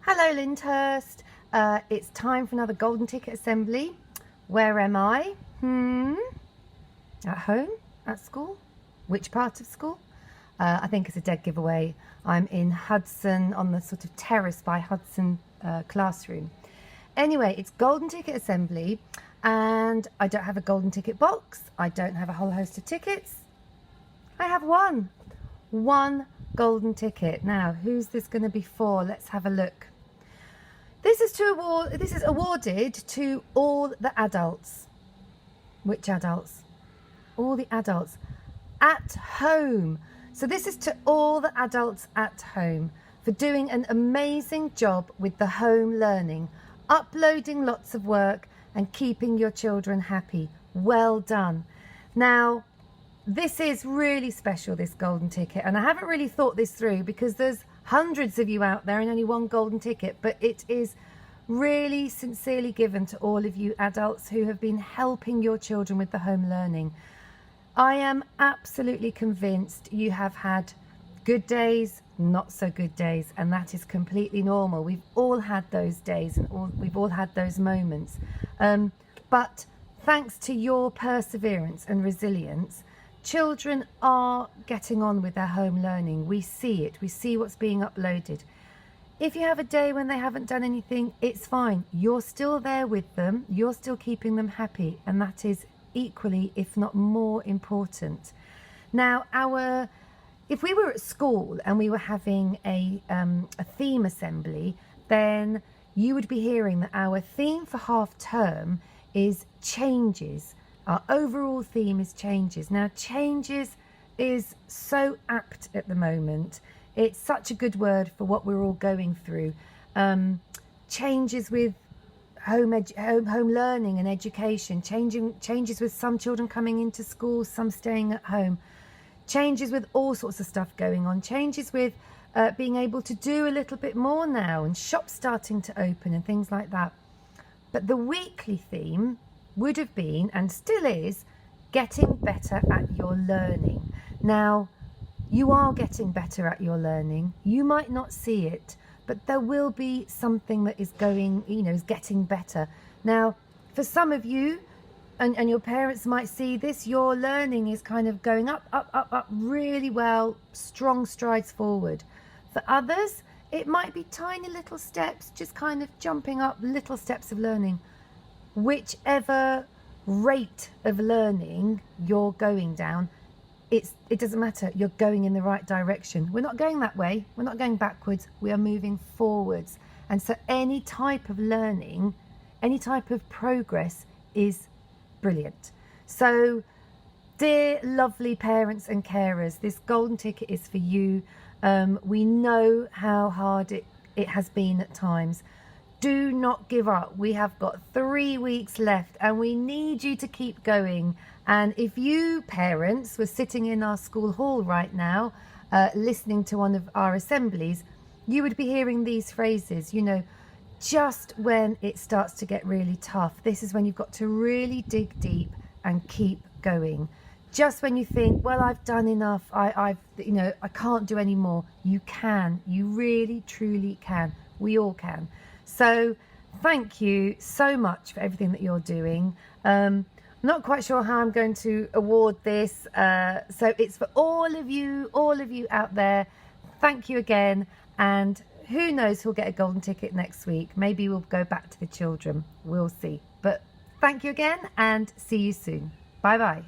Hello Lyndhurst, it's time for another golden ticket assembly. Where am I? At home? At school? Which part of school? I think it's a dead giveaway. I'm in Hudson, on the sort of terrace by Hudson classroom. Anyway, it's golden ticket assembly and I don't have a golden ticket box. I don't have a whole host of tickets. I have one golden ticket. Now, who's this going to be for? Let's have a look. This is awarded to all the adults. Which adults? All the adults at home. So this is to all the adults at home for doing an amazing job with the home learning, uploading lots of work and keeping your children happy. Well done. Now, this is really special, this golden ticket, and I haven't really thought this through because there's hundreds of you out there and only one golden ticket, but it is really sincerely given to all of you adults who have been helping your children with the home learning. I am absolutely convinced you have had good days, not so good days, and that is completely normal. We've all had those days and we've all had those moments. But thanks to your perseverance and resilience, children are getting on with their home learning. We see it. We see what's being uploaded. If you have a day when they haven't done anything, it's fine. You're still there with them. You're still keeping them happy. And that is equally, if not more important. Now, if we were at school and we were having a theme assembly, then you would be hearing that our theme for half term is changes. Our overall theme is changes. Now, changes is so apt at the moment. It's such a good word for what we're all going through. Changes with home learning and education. Changes with some children coming into school, some staying at home. Changes with all sorts of stuff going on. Changes with being able to do a little bit more now and shops starting to open and things like that. But the weekly theme would have been, and still is, getting better at your learning. Now, you are getting better at your learning. You might not see it, but there will be something that is is getting better. Now, for some of you, and your parents might see this, your learning is kind of going up really well, strong strides forward. For others, it might be tiny little steps, just kind of jumping up little steps of learning. Whichever rate of learning you're going down, it doesn't matter. You're going in the right direction. We're not going that way. We're not going backwards. We are moving forwards. And so any type of learning, any type of progress is brilliant. So, dear lovely parents and carers, this golden ticket is for you. We know how hard it has been at times. Do not give up. We have got 3 weeks left and we need you to keep going. And if you parents were sitting in our school hall right now, listening to one of our assemblies, you would be hearing these phrases, just when it starts to get really tough. This is when you've got to really dig deep and keep going. Just when you think, well, I've done enough, I can't do any more. You can. You really, truly can. We all can. So thank you so much for everything that you're doing. I'm not quite sure how I'm going to award this. So it's for all of you out there. Thank you again. And who knows who'll get a golden ticket next week. Maybe we'll go back to the children. We'll see. But thank you again and see you soon. Bye bye.